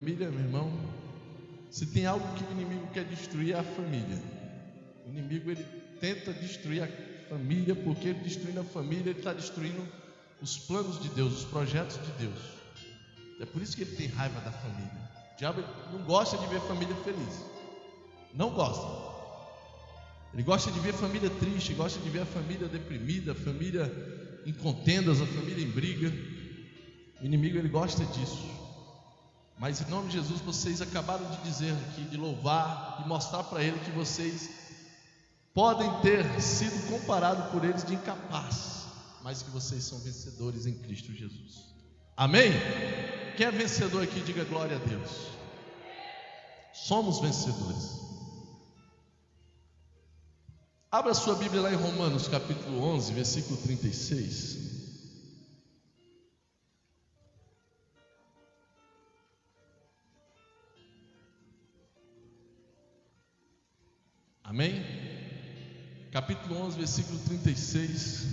Família, meu irmão, se tem algo que o inimigo quer destruir, é a família. O inimigo, ele tenta destruir a família, porque ele destruindo a família, ele está destruindo os planos de Deus, os projetos de Deus. É por isso que ele tem raiva da família. O diabo não gosta de ver família feliz, não gosta. Ele gosta de ver a família triste, gosta de ver a família deprimida, a família em contendas, a família em briga. O inimigo, ele gosta disso. Mas em nome de Jesus, vocês acabaram de dizer aqui, de louvar, de mostrar para ele que vocês podem ter sido comparados por eles de incapazes, mas que vocês são vencedores em Cristo Jesus. Amém? Quem é vencedor aqui, diga glória a Deus. Somos vencedores. Abra sua Bíblia lá em Romanos capítulo 11, versículo 36. Amém? Capítulo 11, versículo 36.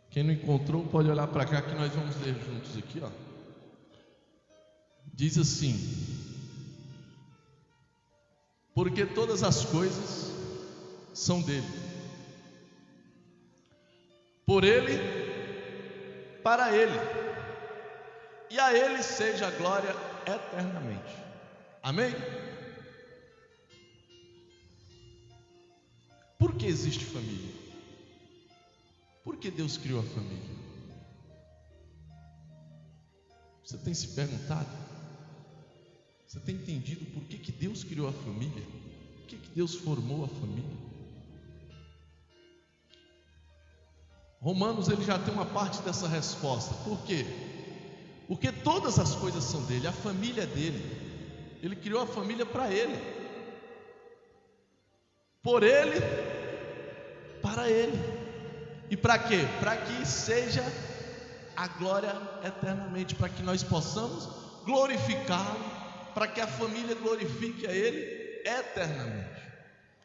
Quem não encontrou pode olhar para cá que nós vamos ler juntos aqui, ó. Diz assim: porque todas as coisas são dele, por ele, para ele, e a ele seja a glória eternamente. Amém? Por que existe família? Por que Deus criou a família? Você tem se perguntado? Você tem entendido por que Deus criou a família? Por que Deus formou a família? Romanos, ele já tem uma parte dessa resposta. Por quê? Porque todas as coisas são dele, a família é dele. Ele criou a família para ele, por ele, para ele. E para quê? Para que seja a glória eternamente, para que nós possamos glorificá-lo, para que a família glorifique a ele eternamente.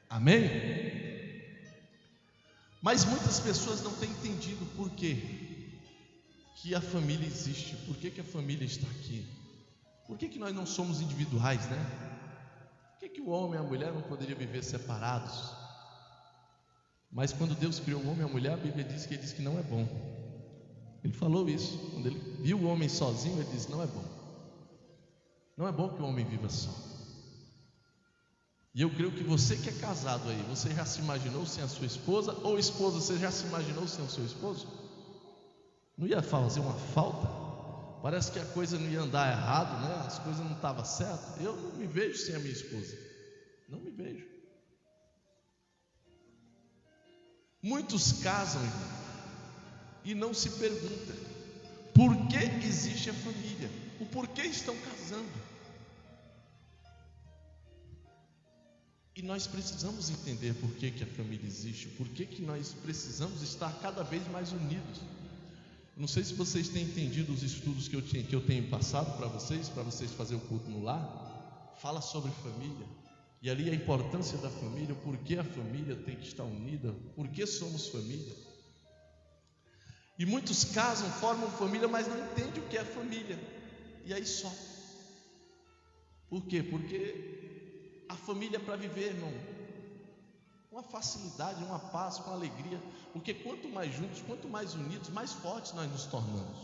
Amém? Mas muitas pessoas não têm entendido por quê que a família existe, por que a família está aqui, por que nós não somos individuais, né? Por que o homem e a mulher não poderiam viver separados? Mas quando Deus criou o homem e a mulher, a Bíblia diz que ele disse que não é bom. Ele falou isso. Quando ele viu o homem sozinho, ele disse: não é bom. Não é bom que o homem viva só. E eu creio que você que é casado aí, você já se imaginou sem a sua esposa? Ou esposa, você já se imaginou sem o seu esposo? Não ia fazer uma falta? Parece que a coisa não ia andar errado, né? As coisas não estavam certas. Eu não me vejo sem a minha esposa. Não me vejo. Muitos casam, irmão, e não se perguntam por que existe a família, o porquê estão casando. E nós precisamos entender por que a família existe, por que nós precisamos estar cada vez mais unidos. Não sei se vocês têm entendido os estudos que eu tenho passado para vocês fazerem o culto no lar. Fala sobre família. E ali a importância da família, por que a família tem que estar unida, por que somos família. E muitos casam, formam família, mas não entendem o que é família. E aí só. Por quê? Porque a família é para viver, irmão, uma facilidade, uma paz, com alegria. Porque quanto mais juntos, quanto mais unidos, mais fortes nós nos tornamos.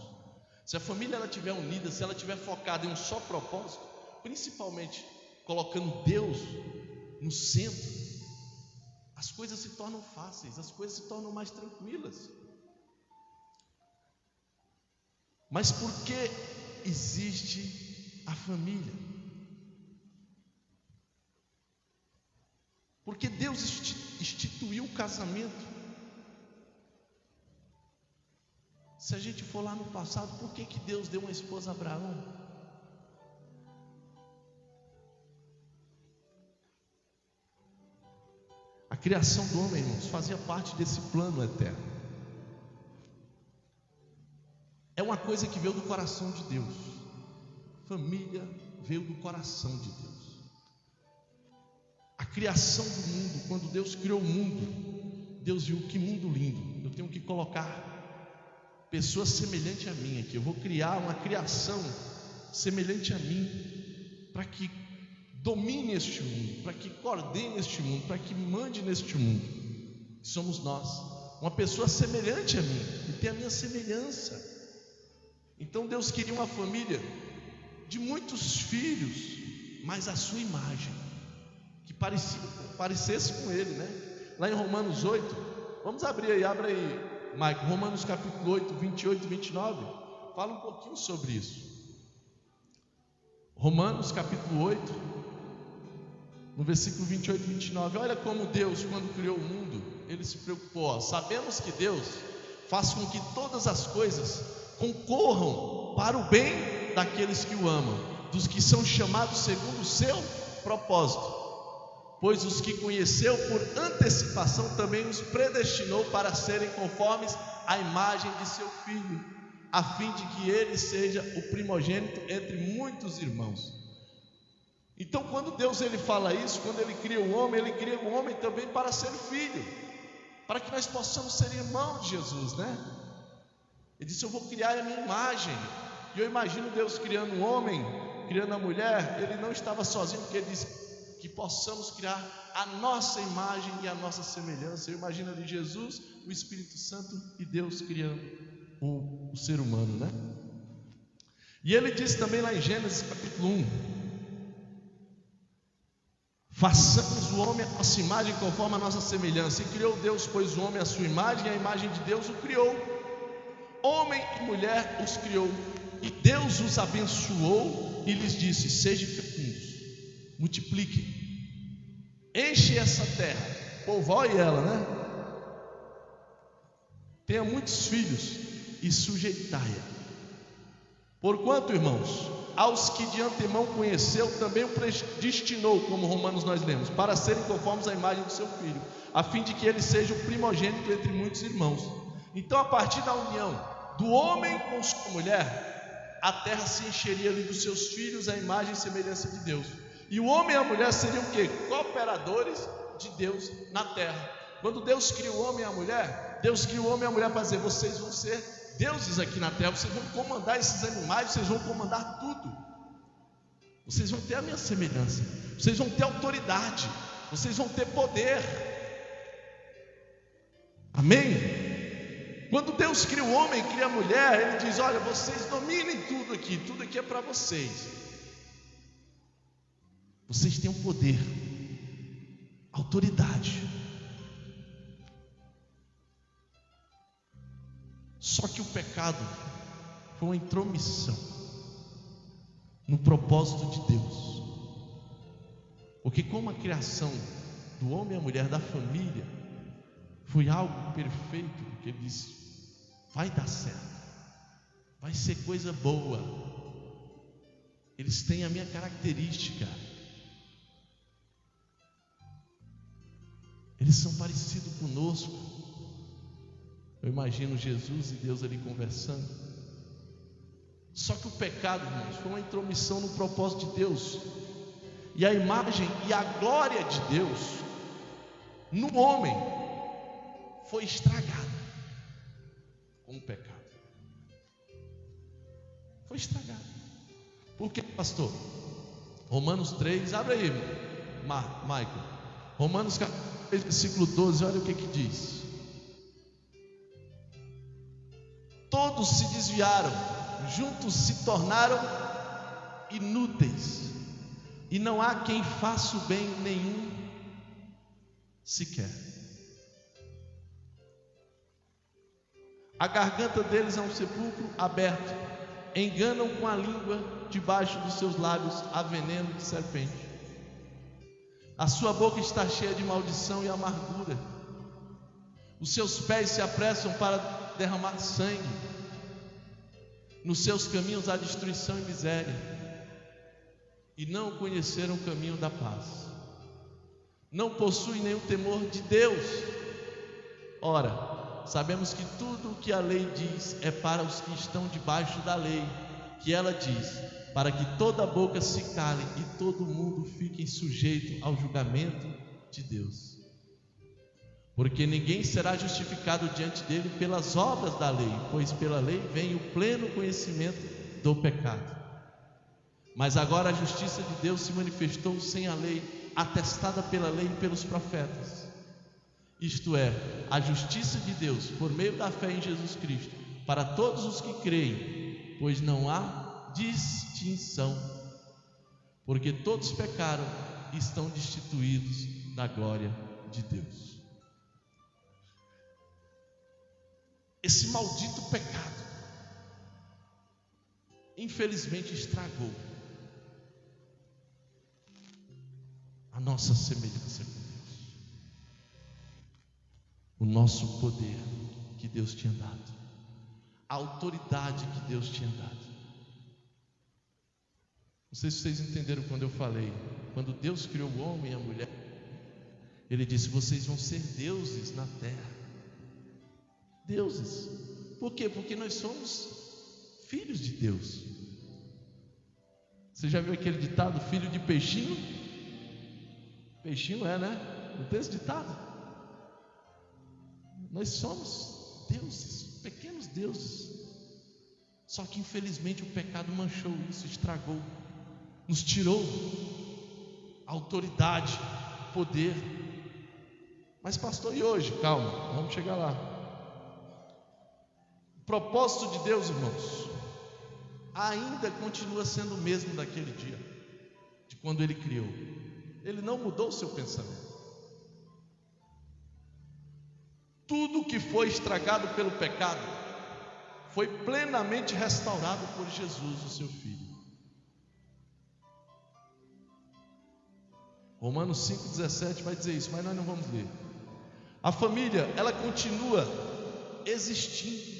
Se a família ela estiver unida, se ela estiver focada em um só propósito, principalmente colocando Deus no centro, as coisas se tornam fáceis, as coisas se tornam mais tranquilas. Mas por que existe a família? Porque Deus instituiu o casamento. Se a gente for lá no passado, por que Deus deu uma esposa a Abraão? A criação do homem, irmãos, fazia parte desse plano eterno. É uma coisa que veio do coração de Deus. Família veio do coração de Deus. A criação do mundo, quando Deus criou o mundo, Deus viu que mundo lindo. Eu tenho que colocar pessoas semelhantes a mim aqui. Eu vou criar uma criação semelhante a mim, para que domine este mundo, para que coordene este mundo, para que mande neste mundo. Somos nós, uma pessoa semelhante a mim, que tem a minha semelhança. Então Deus queria uma família de muitos filhos, mas a sua imagem, que parecesse com ele, né? Lá em Romanos 8, vamos abrir aí, abre aí, Maico, Romanos capítulo 8, 28 e 29, fala um pouquinho sobre isso. Romanos capítulo 8, no versículo 28 e 29, olha como Deus, quando criou o mundo, Ele se preocupou, sabemos que Deus faz com que todas as coisas concorram para o bem daqueles que o amam, dos que são chamados segundo o seu propósito. Pois os que conheceu por antecipação também os predestinou para serem conformes à imagem de seu Filho, a fim de que ele seja o primogênito entre muitos irmãos. Então, quando Deus ele fala isso, quando Ele cria o homem também para ser filho, para que nós possamos ser irmãos de Jesus, né? Ele disse: eu vou criar a minha imagem. E eu imagino Deus criando um homem, criando a mulher. Ele não estava sozinho, porque Ele disse que possamos criar a nossa imagem e a nossa semelhança. Eu imagino ali Jesus, o Espírito Santo e Deus criando o ser humano, né? E Ele diz também lá em Gênesis capítulo 1: façamos o homem a nossa imagem conforme a nossa semelhança. E criou Deus, pois, o homem à sua imagem, e a imagem de Deus o criou. Homem e mulher os criou. E Deus os abençoou e lhes disse: sejam fecundos, multipliquem, enche essa terra, povoe ela, né? Tenha muitos filhos e sujeitai-a. Porquanto, irmãos, aos que de antemão conheceu, também o predestinou, como Romanos nós lemos, para serem conformes à imagem do seu Filho, a fim de que ele seja o primogênito entre muitos irmãos. Então, a partir da união do homem com sua mulher, a terra se encheria ali dos seus filhos, a imagem e semelhança de Deus. E o homem e a mulher seriam o quê? Cooperadores de Deus na terra. Quando Deus cria o homem e a mulher, Deus cria o homem e a mulher para dizer: vocês vão ser deuses aqui na terra, vocês vão comandar esses animais, vocês vão comandar tudo, vocês vão ter a minha semelhança, vocês vão ter autoridade, vocês vão ter poder. Amém? Quando Deus cria o homem, cria a mulher, Ele diz: olha, vocês dominem tudo aqui é para vocês. Vocês têm o poder, autoridade. Só que o pecado foi uma intromissão no propósito de Deus. Porque como a criação do homem e a mulher, da família, foi algo perfeito, porque Ele disse: vai dar certo, vai ser coisa boa, eles têm a minha característica, eles são parecidos conosco. Eu imagino Jesus e Deus ali conversando. Só que o pecado, irmãos, foi uma intromissão no propósito de Deus. E a imagem e a glória de Deus no homem foi estragada com o pecado. Foi estragada. Por quê, pastor? Romanos 3, abre aí, Michael. Romanos 3, versículo 12, olha o que diz. Todos se desviaram, juntos se tornaram inúteis, e não há quem faça o bem nenhum sequer. A garganta deles é um sepulcro aberto, enganam com a língua, debaixo dos seus lábios há veneno de serpente. A sua boca está cheia de maldição e amargura, os seus pés se apressam para derramar sangue, nos seus caminhos há destruição e miséria, e não conheceram o caminho da paz, não possuem nenhum temor de Deus. Ora, sabemos que tudo o que a lei diz é para os que estão debaixo da lei, que ela diz: para que toda boca se cale e todo mundo fique sujeito ao julgamento de Deus. Porque ninguém será justificado diante dele pelas obras da lei, pois pela lei vem o pleno conhecimento do pecado. Mas agora a justiça de Deus se manifestou sem a lei, atestada pela lei e pelos profetas. Isto é, a justiça de Deus por meio da fé em Jesus Cristo, para todos os que creem, pois não há distinção, porque todos pecaram e estão destituídos da glória de Deus. Esse maldito pecado, infelizmente, estragou a nossa semelhança com Deus, o nosso poder que Deus tinha dado, a autoridade que Deus tinha dado. Não sei se vocês entenderam quando eu falei, quando Deus criou o homem e a mulher, Ele disse: vocês vão ser deuses na terra. Deuses. Por quê? Porque nós somos filhos de Deus. Você já viu aquele ditado, filho de peixinho? Peixinho é, né? Não tem esse ditado? Nós somos deuses, pequenos deuses. Só que infelizmente o pecado manchou isso, estragou, nos tirou a autoridade, poder. Mas pastor, e hoje? Calma, vamos chegar lá. O propósito de Deus, irmãos, ainda continua sendo o mesmo daquele dia, de quando Ele criou. Ele não mudou o seu pensamento. Tudo que foi estragado pelo pecado foi plenamente restaurado por Jesus, o seu Filho. Romanos 5,17 vai dizer isso, mas nós não vamos ler. A família, ela continua existindo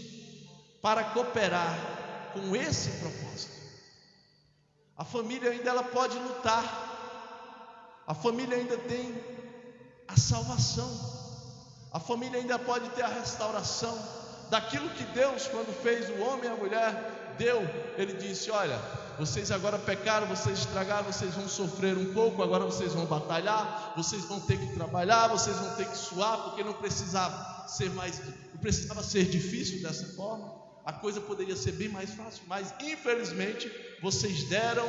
para cooperar com esse propósito. A família ainda ela pode lutar. A família ainda tem a salvação. A família ainda pode ter a restauração daquilo que Deus, quando fez o homem e a mulher, deu. Ele disse: olha, vocês agora pecaram, vocês estragaram, vocês vão sofrer um pouco, agora vocês vão batalhar, vocês vão ter que trabalhar, vocês vão ter que suar, porque não precisava ser difícil dessa forma. A coisa poderia ser bem mais fácil, mas infelizmente vocês deram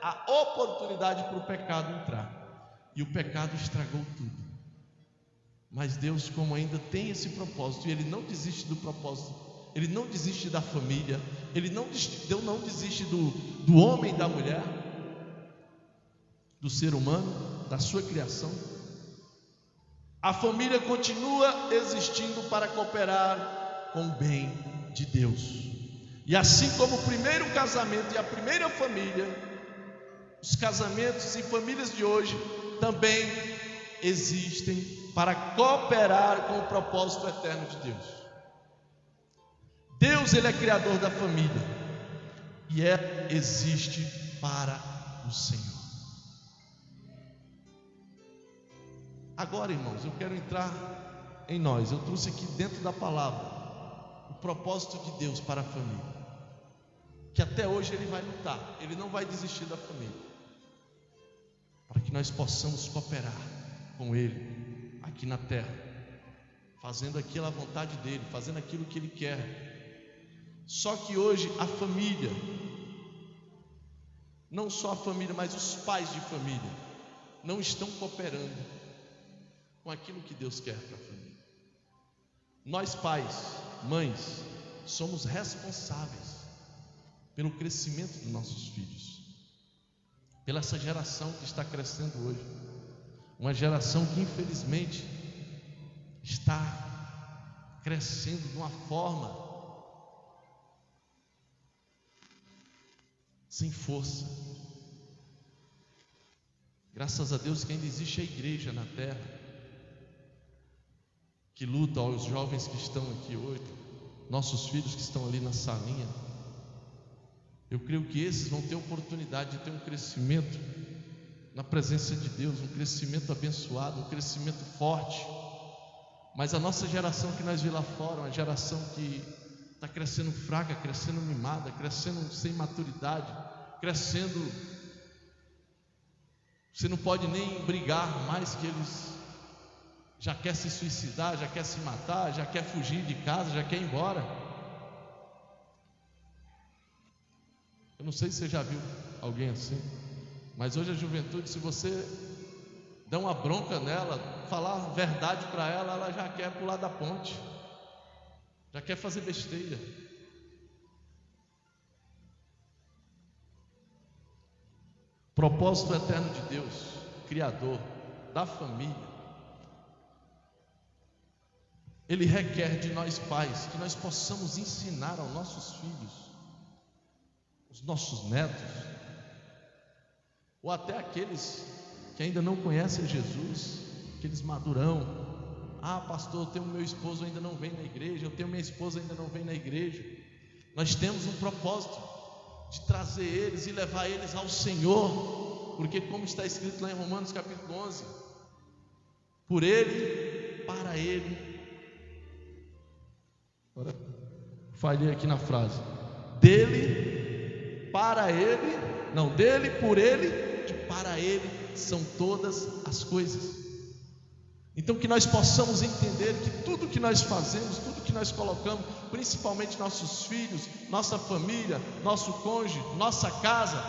a oportunidade para o pecado entrar, e o pecado estragou tudo. Mas Deus, como ainda tem esse propósito, e Ele não desiste do propósito, Ele não desiste da família, Deus não desiste do homem e da mulher, do ser humano, da sua criação. A família continua existindo para cooperar com o bem de Deus. E assim como o primeiro casamento e a primeira família, os casamentos e famílias de hoje também existem para cooperar com o propósito eterno de Deus. Deus, Ele é criador da família, e ela existe para o Senhor. Agora, irmãos, eu quero entrar em nós. Eu trouxe aqui dentro da palavra o propósito de Deus para a família, que até hoje Ele vai lutar, Ele não vai desistir da família, para que nós possamos cooperar com Ele aqui na terra, fazendo aquilo à vontade dEle, fazendo aquilo que Ele quer. Só que hoje a família, não só a família, mas os pais de família, não estão cooperando com aquilo que Deus quer para a família. Nós pais, mães, somos responsáveis pelo crescimento dos nossos filhos, pela essa geração que está crescendo hoje, uma geração que infelizmente está crescendo de uma forma sem força. Graças a Deus que ainda existe a igreja na terra, que luta aos jovens que estão aqui hoje, nossos filhos que estão ali na salinha. Eu creio que esses vão ter oportunidade de ter um crescimento na presença de Deus, um crescimento abençoado, um crescimento forte. Mas a nossa geração que nós vimos lá fora, uma geração que está crescendo fraca, crescendo mimada, crescendo sem maturidade, crescendo, você não pode nem brigar mais, que eles já quer se suicidar, já quer se matar, já quer fugir de casa, já quer ir embora. Eu não sei se você já viu alguém assim? Mas hoje a juventude, se você der uma bronca nela, falar a verdade para ela, ela já quer pular da ponte, já quer fazer besteira. Propósito eterno de Deus, Criador da família, Ele requer de nós pais que nós possamos ensinar aos nossos filhos, os nossos netos, ou até aqueles que ainda não conhecem Jesus, aqueles madurão. Ah, pastor, eu tenho meu esposo ainda não vem na igreja, eu tenho minha esposa ainda não vem na igreja. Nós temos um propósito de trazer eles e levar eles ao Senhor, porque como está escrito lá em Romanos capítulo 11, por Ele, para Ele. Agora, falhei aqui na frase. Dele, para Ele, não, dele, por Ele e para Ele são todas as coisas. Então que nós possamos entender que tudo que nós fazemos, tudo que nós colocamos, principalmente nossos filhos, nossa família, nosso cônjuge, nossa casa,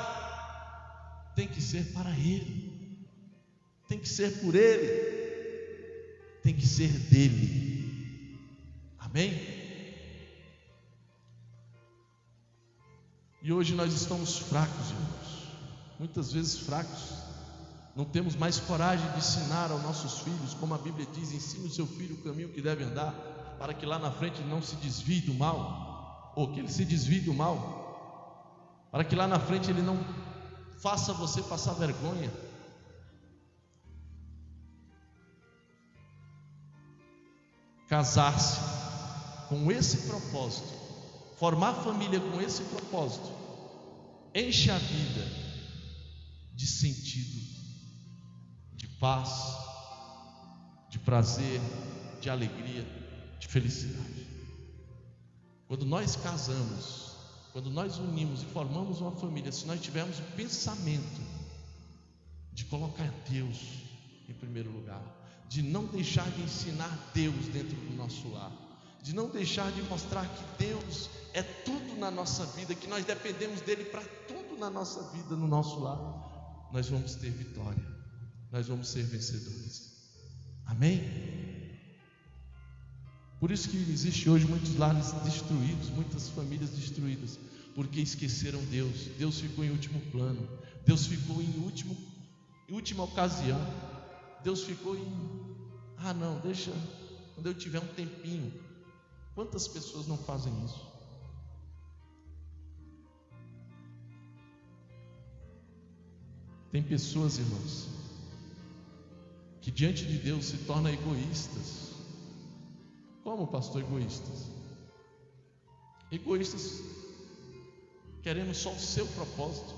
tem que ser para Ele, tem que ser por Ele, tem que ser dele. Amém? E hoje nós estamos fracos, irmãos, muitas vezes fracos. Não temos mais coragem de ensinar aos nossos filhos, como a Bíblia diz: ensine o seu filho o caminho que deve andar, para que lá na frente ele não se desvie do mal, ou que ele se desvie do mal, para que lá na frente ele não faça você passar vergonha. Casar-se com esse propósito, formar família com esse propósito, enche a vida de sentido, de paz, de prazer, de alegria, de felicidade. Quando nós casamos, quando nós unimos e formamos uma família, se nós tivermos o pensamento de colocar Deus em primeiro lugar, de não deixar de ensinar Deus dentro do nosso lar, de não deixar de mostrar que Deus é tudo na nossa vida, que nós dependemos dele para tudo na nossa vida, no nosso lar, nós vamos ter vitória, nós vamos ser vencedores. Amém? Por isso que existe hoje muitos lares destruídos, muitas famílias destruídas, porque esqueceram Deus. Deus ficou em último plano, Deus ficou em última ocasião, Deus ficou em não, deixa quando eu tiver um tempinho. Quantas pessoas não fazem isso? Tem pessoas, irmãos, que diante de Deus se tornam egoístas. Como, pastor, egoístas? Egoístas querendo só o seu propósito,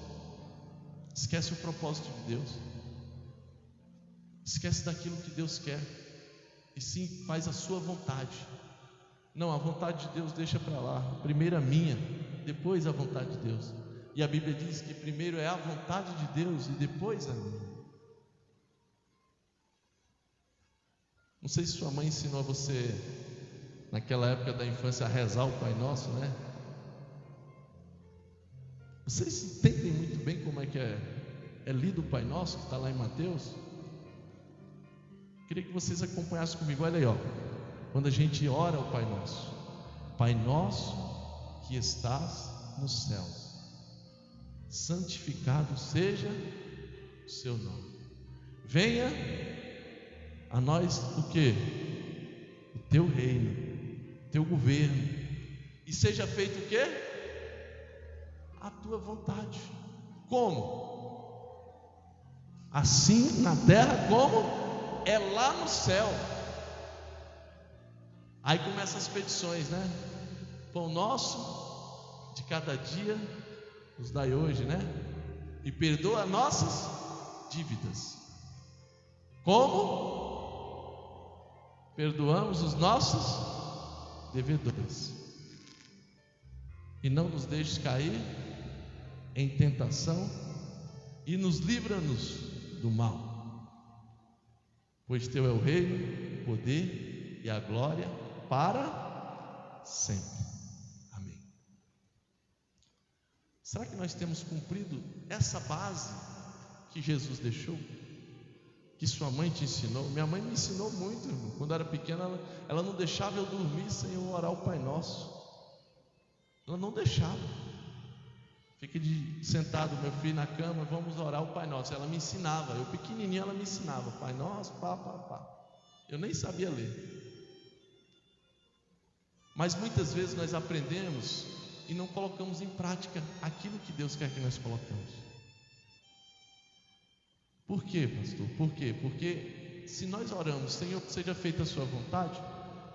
esquece o propósito de Deus, esquece daquilo que Deus quer, e sim faz a sua vontade. Não, a vontade de Deus deixa para lá, primeiro a minha, depois a vontade de Deus. E a Bíblia diz que primeiro é a vontade de Deus e depois a minha. Não sei se sua mãe ensinou a você, naquela época da infância, a rezar o Pai Nosso, né? Vocês entendem muito bem como é que é lido o Pai Nosso, que está lá em Mateus? Queria que vocês acompanhassem comigo. Olha aí, ó. Quando a gente ora ao Pai Nosso: Pai nosso que estás nos céus, santificado seja o seu nome. Venha a nós o que? O teu reino, o teu governo, e seja feito o que? A tua vontade. Como? Assim na terra como é lá no céu. Aí começam as petições, né? Pão nosso de cada dia nos dai hoje, né? E perdoa nossas dívidas, como perdoamos os nossos devedores, e não nos deixes cair em tentação, e nos livra-nos do mal, pois teu é o reino, o poder e a glória para sempre. Amém. Será que nós temos cumprido essa base que Jesus deixou? Que sua mãe te ensinou? Minha mãe me ensinou muito, irmão. Quando eu era pequena, ela não deixava eu dormir sem eu orar o Pai Nosso. Ela não deixava. Fica sentado, meu filho, na cama, vamos orar o Pai Nosso. Ela me ensinava, eu pequenininho, ela me ensinava, Pai Nosso, pá, pá, pá. Eu nem sabia ler. Mas muitas vezes nós aprendemos e não colocamos em prática aquilo que Deus quer que nós colocamos. Por quê, pastor? Por quê? Porque se nós oramos, Senhor, que seja feita a sua vontade,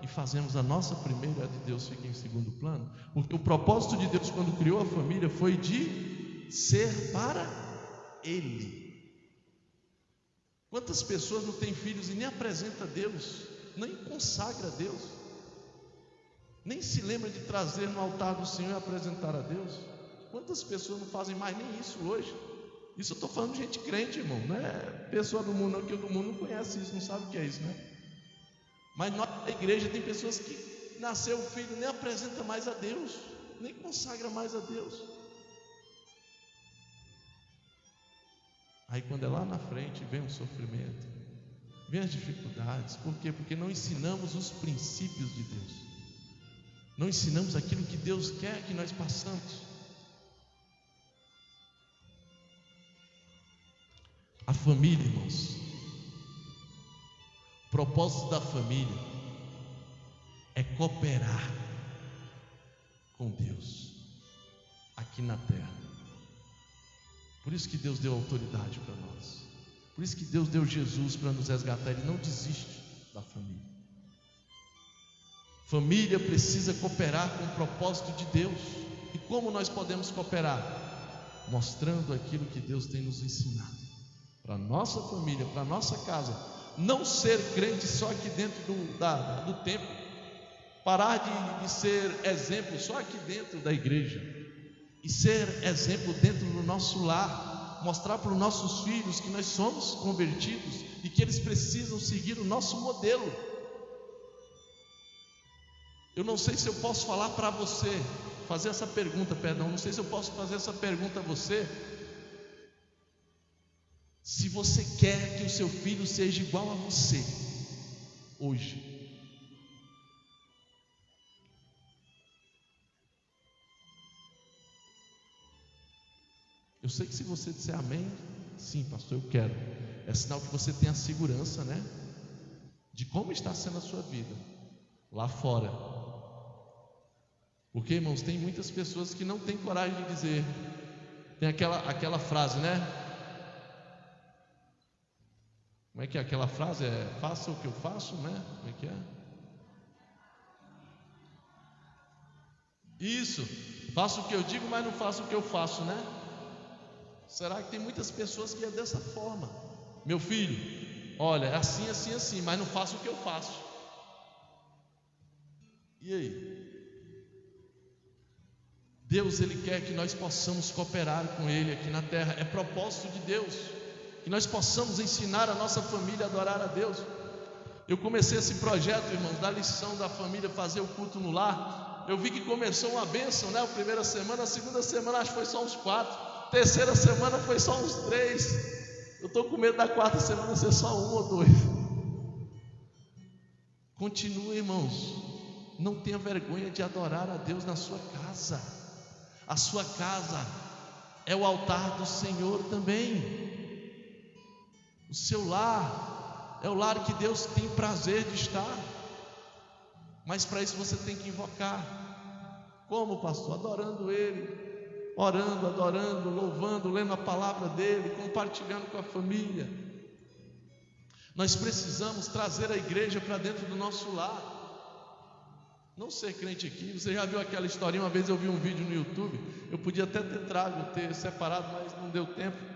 e fazemos a nossa primeira, a de Deus fica em segundo plano. Porque o propósito de Deus quando criou a família foi de ser para Ele. Quantas pessoas não têm filhos e nem apresenta a Deus, nem consagra a Deus, nem se lembra de trazer no altar do Senhor e apresentar a Deus? Quantas pessoas não fazem mais nem isso hoje? Isso eu estou falando de gente crente, irmão, não é pessoa do mundo não, que o do mundo não conhece isso, não sabe o que é isso, né? Mas na igreja tem pessoas que nasceu o filho, nem apresenta mais a Deus, nem consagra mais a Deus. Aí quando é lá na frente, vem o sofrimento, vem as dificuldades. Por quê? Porque não ensinamos os princípios de Deus, não ensinamos aquilo que Deus quer que nós passamos. A família, irmãos, o propósito da família é cooperar com Deus aqui na terra. Por isso que Deus deu autoridade para nós. Por isso que Deus deu Jesus para nos resgatar. Ele não desiste da família. Família precisa cooperar com o propósito de Deus. E como nós podemos cooperar? Mostrando aquilo que Deus tem nos ensinado para a nossa família, para a nossa casa. Não ser crente só aqui dentro do templo, parar de ser exemplo só aqui dentro da igreja, e ser exemplo dentro do nosso lar, mostrar para os nossos filhos que nós somos convertidos e que eles precisam seguir o nosso modelo. Eu não sei se eu posso falar para você, fazer essa pergunta, não sei se eu posso fazer essa pergunta a você. Se você quer que o seu filho seja igual a você hoje, eu sei que se você disser amém, sim, pastor, eu quero, é sinal que você tem a segurança, né, de como está sendo a sua vida lá fora. Porque, irmãos, tem muitas pessoas que não têm coragem de dizer, tem aquela frase, né? Como é que é aquela frase? Faça o que eu faço, né? Como é que é? Isso, faço o que eu digo, mas não faço o que eu faço, né? Será que tem muitas pessoas que é dessa forma? Meu filho, olha, é assim, assim, assim, mas não faço o que eu faço. E aí? Deus, Ele quer que nós possamos cooperar com Ele aqui na terra. É propósito de Deus que nós possamos ensinar a nossa família a adorar a Deus. Eu comecei esse projeto, irmãos, da lição da família, fazer o culto no lar. Eu vi que começou uma bênção, né? A primeira semana, a segunda semana acho que foi só uns 4, terceira semana foi só uns 3. Eu estou com medo da quarta semana ser só 1 ou 2. Continue, irmãos, não tenha vergonha de adorar a Deus na sua casa. A sua casa é o altar do Senhor também. O seu lar é o lar que Deus tem prazer de estar. Mas para isso você tem que invocar. Como, pastor? Adorando Ele, orando, adorando, louvando, lendo a palavra dEle, compartilhando com a família. Nós precisamos trazer a igreja para dentro do nosso lar. Não ser crente aqui. Você já viu aquela historinha? Uma vez eu vi um vídeo no YouTube. Eu podia até ter separado, mas não deu tempo.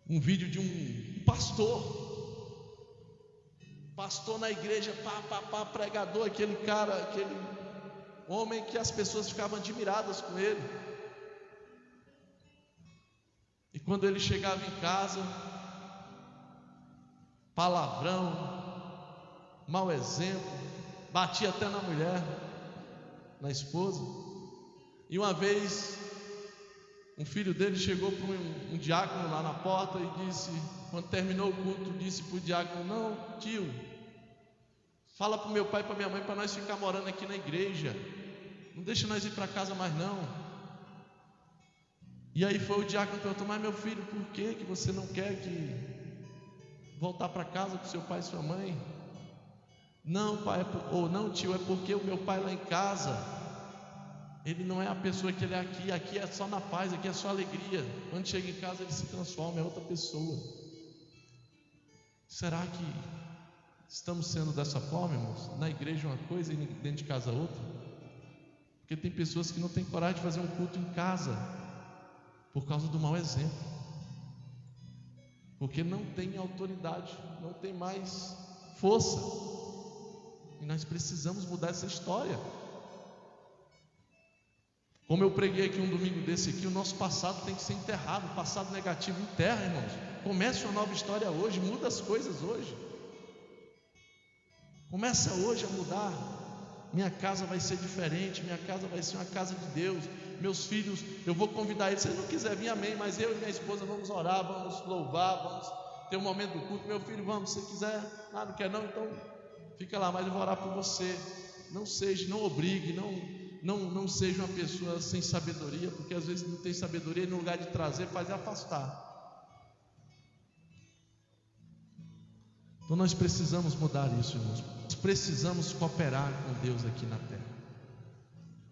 Um vídeo de um pastor na igreja, pregador, aquele cara, aquele homem que as pessoas ficavam admiradas com ele. E quando ele chegava em casa, palavrão, mau exemplo, batia até na mulher, na esposa. E uma vez Um filho dele chegou para um diácono lá na porta e disse, quando terminou o culto, disse para o diácono: não, tio, fala para o meu pai e para minha mãe para nós ficar morando aqui na igreja, não deixa nós ir para casa mais não. E aí foi o diácono e perguntou: mas meu filho, por que você não quer voltar para casa com seu pai e sua mãe? Não, pai, ou não, tio, é porque o meu pai lá em casa, ele não é a pessoa que ele é aqui. Aqui é só na paz, aqui é só alegria. Quando chega em casa ele se transforma, é outra pessoa. Será que estamos sendo dessa forma, irmãos? Na igreja uma coisa e dentro de casa outra? Porque tem pessoas que não têm coragem de fazer um culto em casa por causa do mau exemplo, porque não tem autoridade, não tem mais força. E nós precisamos mudar essa história. Como eu preguei aqui um domingo desse aqui, o nosso passado tem que ser enterrado. O passado negativo enterra, irmãos. Comece uma nova história hoje, muda as coisas hoje. Começa hoje a mudar. Minha casa vai ser diferente, minha casa vai ser uma casa de Deus. Meus filhos, eu vou convidar eles. Se eles não quiserem vir, amém, mas eu e minha esposa vamos orar, vamos louvar, vamos ter um momento do culto. Meu filho, vamos, se você quiser. Não quer não, então fica lá, mas eu vou orar por você. Não seja, não obrigue, não seja uma pessoa sem sabedoria, porque às vezes não tem sabedoria, e no lugar de trazer, faz afastar. Então nós precisamos mudar isso, irmãos. Nós precisamos cooperar com Deus aqui na terra.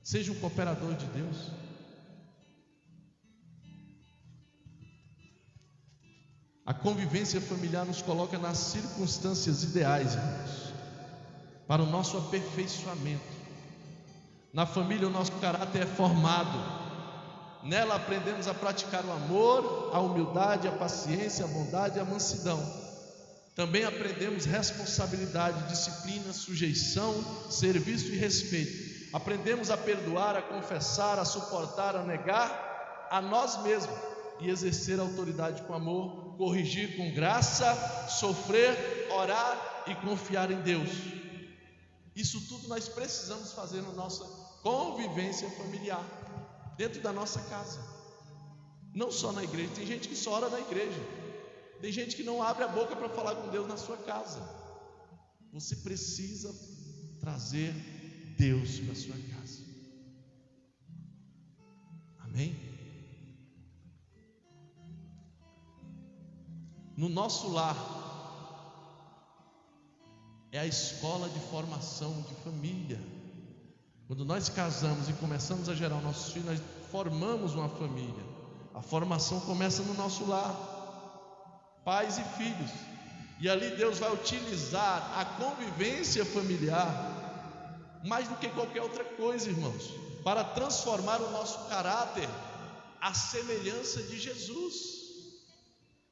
Seja um cooperador de Deus. A convivência familiar nos coloca nas circunstâncias ideais, irmãos, para o nosso aperfeiçoamento. Na família o nosso caráter é formado. Nela aprendemos a praticar o amor, a humildade, a paciência, a bondade e a mansidão. Também aprendemos responsabilidade, disciplina, sujeição, serviço e respeito. Aprendemos a perdoar, a confessar, a suportar, a negar a nós mesmos e exercer a autoridade com amor, corrigir com graça, sofrer, orar e confiar em Deus. Isso tudo nós precisamos fazer na nossa convivência familiar, dentro da nossa casa. Não só na igreja, tem gente que só ora na igreja. Tem gente que não abre a boca para falar com Deus na sua casa. Você precisa trazer Deus para a sua casa. Amém? No nosso lar é a escola de formação de família. Quando nós casamos e começamos a gerar os nossos filhos, nós formamos uma família. A formação começa no nosso lar. Pais e filhos, e ali Deus vai utilizar a convivência familiar mais do que qualquer outra coisa, irmãos, para transformar o nosso caráter à semelhança de Jesus.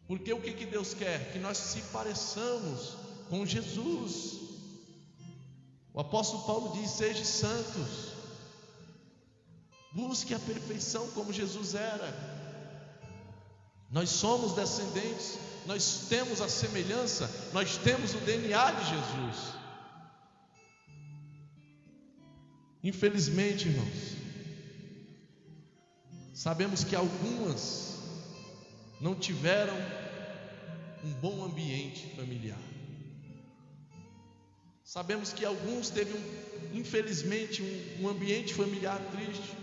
Porque o que Deus quer? Que nós se pareçamos com Jesus. O apóstolo Paulo diz: sejam santos, busque a perfeição como Jesus era. Nós somos descendentes, nós temos a semelhança, nós temos o DNA de Jesus. Infelizmente, irmãos, sabemos que algumas não tiveram um bom ambiente familiar. Sabemos que alguns teve infelizmente um ambiente familiar triste.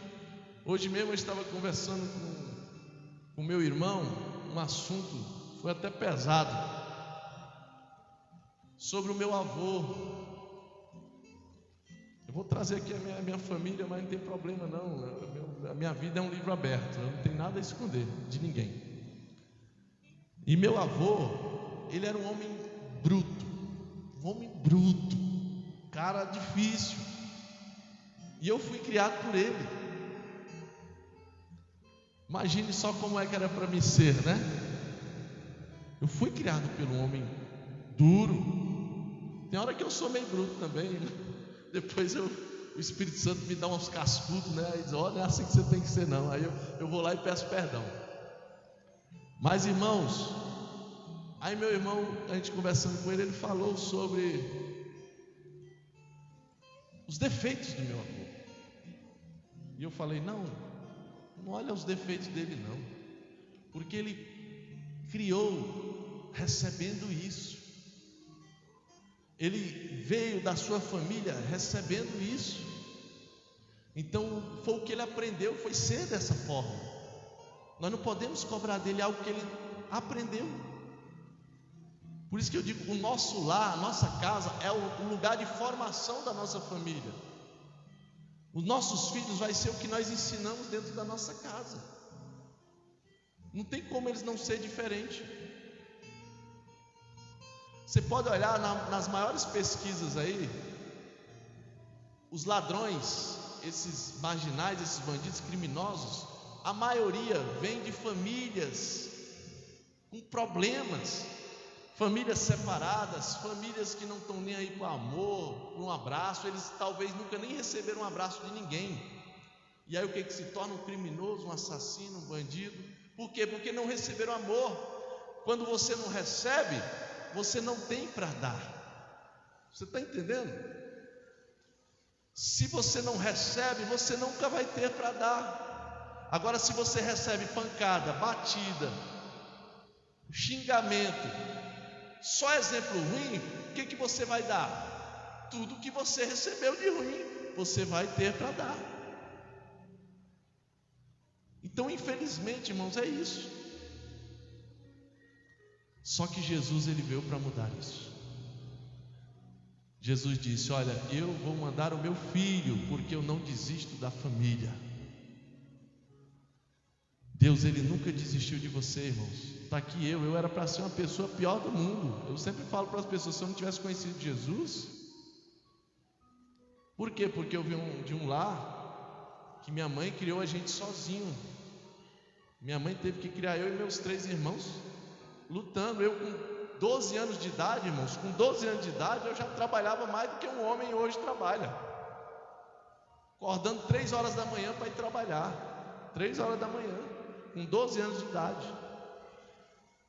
Hoje mesmo eu estava conversando com meu irmão, um assunto foi até pesado, sobre o meu avô. Eu vou trazer aqui a minha família, mas não tem problema não. A minha vida é um livro aberto, eu não tenho nada a esconder de ninguém. E meu avô, ele era um homem bruto, cara difícil, e eu fui criado por ele. Imagine só como é que era para mim ser, né? Eu fui criado por um homem duro. Tem hora que eu sou meio bruto também, né? Depois o Espírito Santo me dá uns cascudos, né? Aí diz: olha, não é assim que você tem que ser não. Aí eu vou lá e peço perdão. Mas irmãos, aí meu irmão, a gente conversando com ele falou sobre os defeitos do meu avô. E eu falei: não Não olha os defeitos dele, não, porque ele criou recebendo isso. Ele veio da sua família recebendo isso. Então foi o que ele aprendeu, foi ser dessa forma. Nós não podemos cobrar dele algo que ele aprendeu. Por isso que eu digo, o nosso lar, a nossa casa é o lugar de formação da nossa família. Os nossos filhos vai ser o que nós ensinamos dentro da nossa casa. Não tem como eles não ser diferentes. Você pode olhar nas maiores pesquisas aí, os ladrões, esses marginais, esses bandidos criminosos, a maioria vem de famílias com problemas, famílias separadas, famílias que não estão nem aí para amor, para um abraço. Eles talvez nunca nem receberam um abraço de ninguém. E aí o que se torna? Um criminoso, um assassino, um bandido. Por quê? Porque não receberam amor. Quando você não recebe, você não tem para dar. Você está entendendo? Se você não recebe, você nunca vai ter para dar. Agora, se você recebe pancada, batida, xingamento, só exemplo ruim, o que você vai dar? Tudo que você recebeu de ruim, você vai ter para dar. Então, infelizmente, irmãos, é isso. Só que Jesus, ele veio para mudar isso. Jesus disse: olha, eu vou mandar o meu filho, porque eu não desisto da família. Deus, ele nunca desistiu de você, irmãos. Está aqui eu era para ser uma pessoa pior do mundo. Eu sempre falo para as pessoas, se eu não tivesse conhecido Jesus. Por quê? Porque eu vim de um lar que minha mãe criou a gente sozinho. Minha mãe teve que criar eu e meus 3 irmãos lutando. Eu com 12 anos de idade, irmãos, com 12 anos de idade eu já trabalhava mais do que um homem hoje trabalha, acordando 3 horas da manhã para ir trabalhar, 3 horas da manhã, com 12 anos de idade.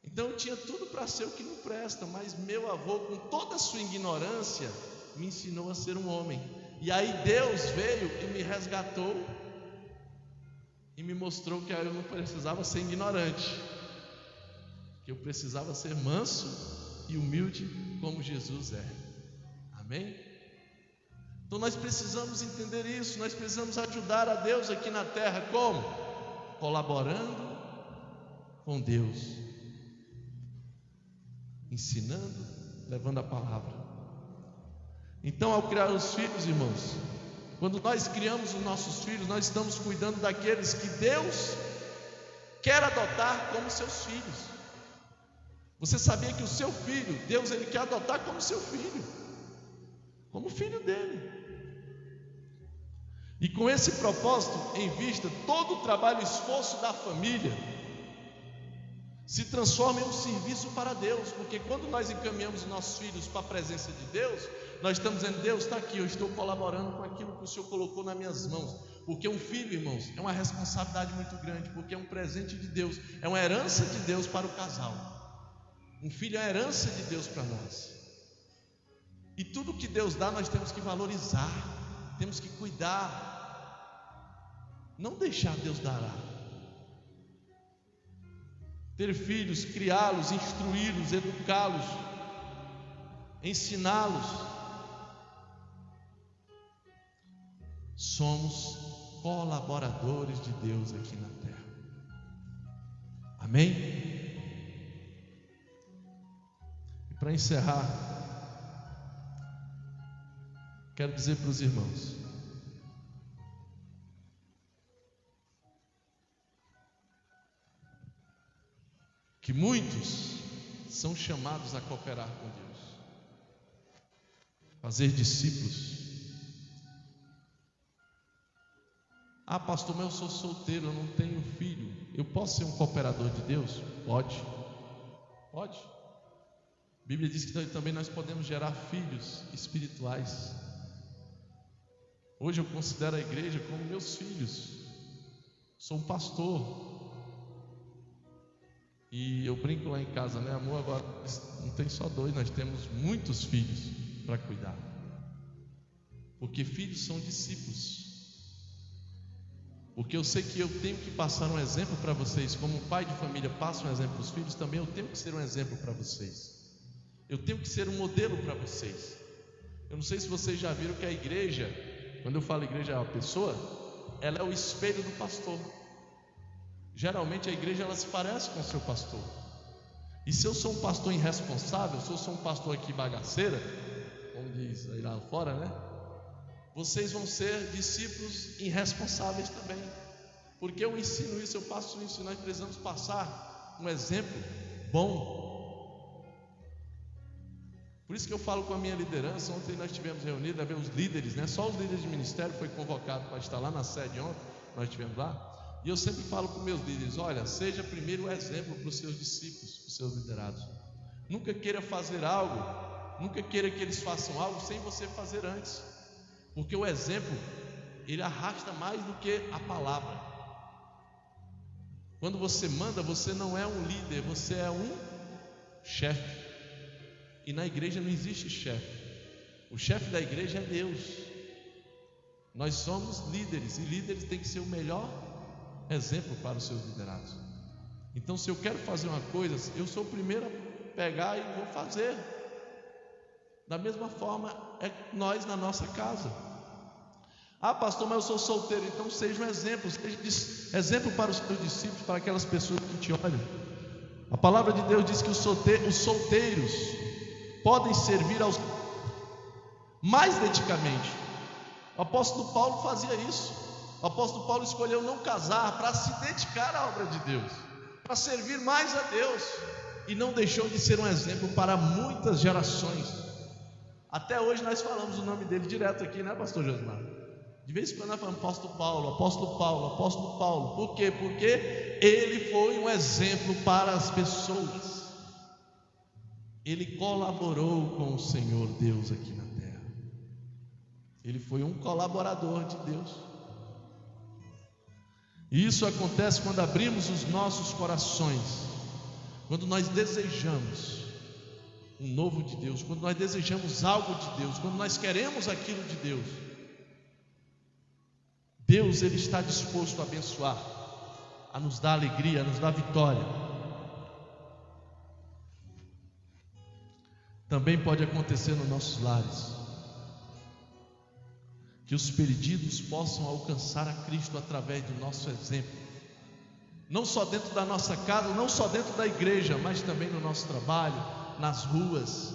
Então eu tinha tudo para ser o que não presta, mas meu avô, com toda a sua ignorância, me ensinou a ser um homem. E aí Deus veio e me resgatou e me mostrou que eu não precisava ser ignorante, que eu precisava ser manso e humilde como Jesus é. Amém? Então nós precisamos entender isso. Nós precisamos ajudar a Deus aqui na terra. Como? Colaborando com Deus, ensinando, levando a palavra. Então, ao criar os filhos, irmãos, quando nós criamos os nossos filhos, nós estamos cuidando daqueles que Deus quer adotar como seus filhos. Você sabia que o seu filho, Deus, ele quer adotar como seu filho, como filho dele. E com esse propósito em vista, todo o trabalho e esforço da família se transforma em um serviço para Deus. Porque quando nós encaminhamos os nossos filhos para a presença de Deus, nós estamos dizendo: Deus, está aqui, eu estou colaborando com aquilo que o Senhor colocou nas minhas mãos. Porque um filho, irmãos, é uma responsabilidade muito grande, porque é um presente de Deus, é uma herança de Deus para o casal. Um filho é uma herança de Deus para nós. E tudo que Deus dá, nós temos que valorizar, temos que cuidar, não deixar Deus dar. Ter filhos, criá-los, instruí-los, educá-los, ensiná-los. Somos colaboradores de Deus aqui na terra. Amém? E para encerrar, quero dizer para os irmãos: que muitos são chamados a cooperar com Deus, fazer discípulos. Ah, pastor, mas eu sou solteiro, eu não tenho filho. Eu posso ser um cooperador de Deus? Pode. Pode. A Bíblia diz que também nós podemos gerar filhos espirituais. Hoje eu considero a igreja como meus filhos. Sou um pastor. E eu brinco lá em casa, né, amor? Agora não tem só 2, nós temos muitos filhos para cuidar. Porque filhos são discípulos. Porque eu sei que eu tenho que passar um exemplo para vocês. Como pai de família passa um exemplo para os filhos, também eu tenho que ser um exemplo para vocês. Eu tenho que ser um modelo para vocês. Eu não sei se vocês já viram que a igreja, quando eu falo igreja é uma pessoa, ela é o espelho do pastor. Geralmente a igreja ela se parece com o seu pastor. E se eu sou um pastor irresponsável, se eu sou um pastor aqui bagaceira, como diz aí lá fora, né? Vocês vão ser discípulos irresponsáveis também. Porque eu ensino isso, eu passo isso, nós precisamos passar um exemplo bom. Por isso que eu falo com a minha liderança. Ontem nós tivemos reunido, ver os líderes, né? Só os líderes de ministério foi convocado para estar lá na sede ontem, nós estivemos lá. E eu sempre falo para os meus líderes: olha, seja primeiro o exemplo para os seus discípulos, para os seus liderados. Nunca queira fazer algo, nunca queira que eles façam algo sem você fazer antes. Porque o exemplo, ele arrasta mais do que a palavra. Quando você manda, você não é um líder, você é um chefe. E na igreja não existe chefe. O chefe da igreja é Deus. Nós somos líderes, e líderes têm que ser o melhor exemplo para os seus liderados. Então, se eu quero fazer uma coisa, eu sou o primeiro a pegar e vou fazer. Da mesma forma é nós na nossa casa. Ah, pastor, mas eu sou solteiro. Então seja um exemplo, seja exemplo para os seus discípulos, para aquelas pessoas que te olham. A palavra de Deus diz que os solteiros podem servir aos mais dedicamente. O apóstolo Paulo fazia isso. O apóstolo Paulo escolheu não casar para se dedicar à obra de Deus, para servir mais a Deus, e não deixou de ser um exemplo para muitas gerações. Até hoje nós falamos o nome dele direto aqui, né, pastor Josmar? De vez em quando nós falamos apóstolo Paulo, apóstolo Paulo, apóstolo Paulo. Por quê? Porque ele foi um exemplo para as pessoas. Ele colaborou com o Senhor Deus aqui na terra. Ele foi um colaborador de Deus. E isso acontece quando abrimos os nossos corações, quando nós desejamos um novo de Deus, quando nós desejamos algo de Deus, quando nós queremos aquilo de Deus. Deus, Ele está disposto a abençoar, a nos dar alegria, a nos dar vitória. Também pode acontecer nos nossos lares, que os perdidos possam alcançar a Cristo através do nosso exemplo, não só dentro da nossa casa, não só dentro da igreja, mas também no nosso trabalho, nas ruas.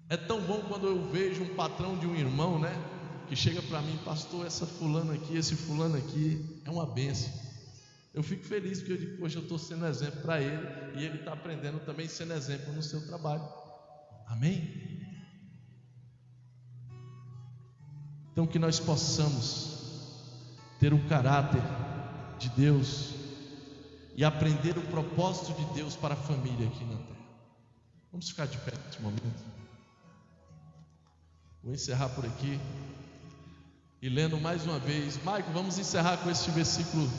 É tão bom quando eu vejo um patrão de um irmão, né, que chega para mim: pastor, essa fulana aqui, esse fulano aqui é uma bênção. Eu fico feliz, porque eu digo: poxa, eu estou sendo exemplo para ele, e ele está aprendendo também sendo exemplo no seu trabalho. Amém? Então, que nós possamos ter o caráter de Deus e aprender o propósito de Deus para a família aqui na terra. Vamos ficar de pé neste momento. Vou encerrar por aqui e lendo mais uma vez. Maico, vamos encerrar com este versículo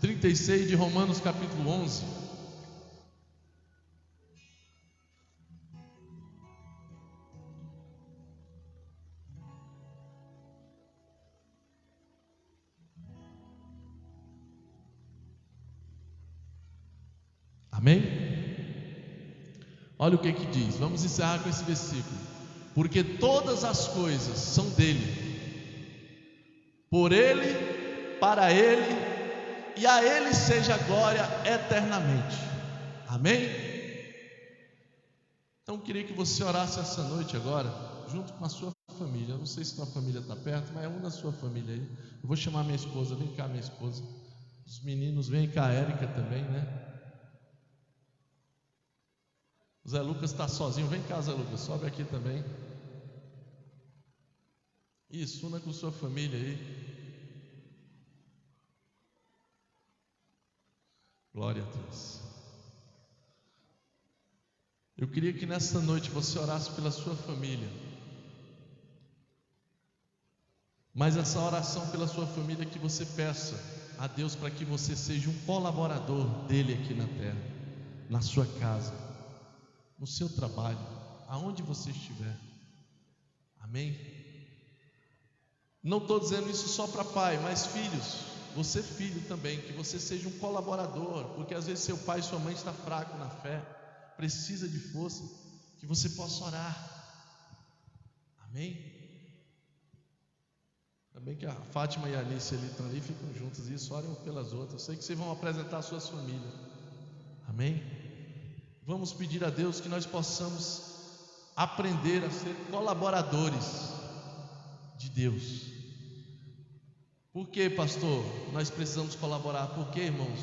36 de Romanos capítulo 11. Amém? Olha o que diz. Vamos encerrar com esse versículo. Porque todas as coisas são dele, por ele, para ele, e a ele seja a glória eternamente. Amém? Então eu queria que você orasse essa noite agora, junto com a sua família. Eu não sei se sua família está perto, mas é uma da sua família aí. Eu vou chamar minha esposa. Vem cá, minha esposa. Os meninos, vem cá, a Érica também, né? O Zé Lucas está sozinho. Vem cá, Zé Lucas, sobe aqui também. Isso, una com sua família aí. Glória a Deus. Eu queria que nesta noite você orasse pela sua família. Mas essa oração pela sua família, que você peça a Deus para que você seja um colaborador dele aqui na terra, na sua casa, no seu trabalho, aonde você estiver. Amém? Não estou dizendo isso só para pai, mas filhos, você filho também, que você seja um colaborador, porque às vezes seu pai e sua mãe está fraco na fé, precisa de força, que você possa orar. Amém? Também que a Fátima e a Alice ali estão ali, ficam juntas, isso, orem pelas outras. Eu sei que vocês vão apresentar suas famílias. Amém? Vamos pedir a Deus que nós possamos aprender a ser colaboradores de Deus. Por que, pastor, nós precisamos colaborar? Por que, irmãos?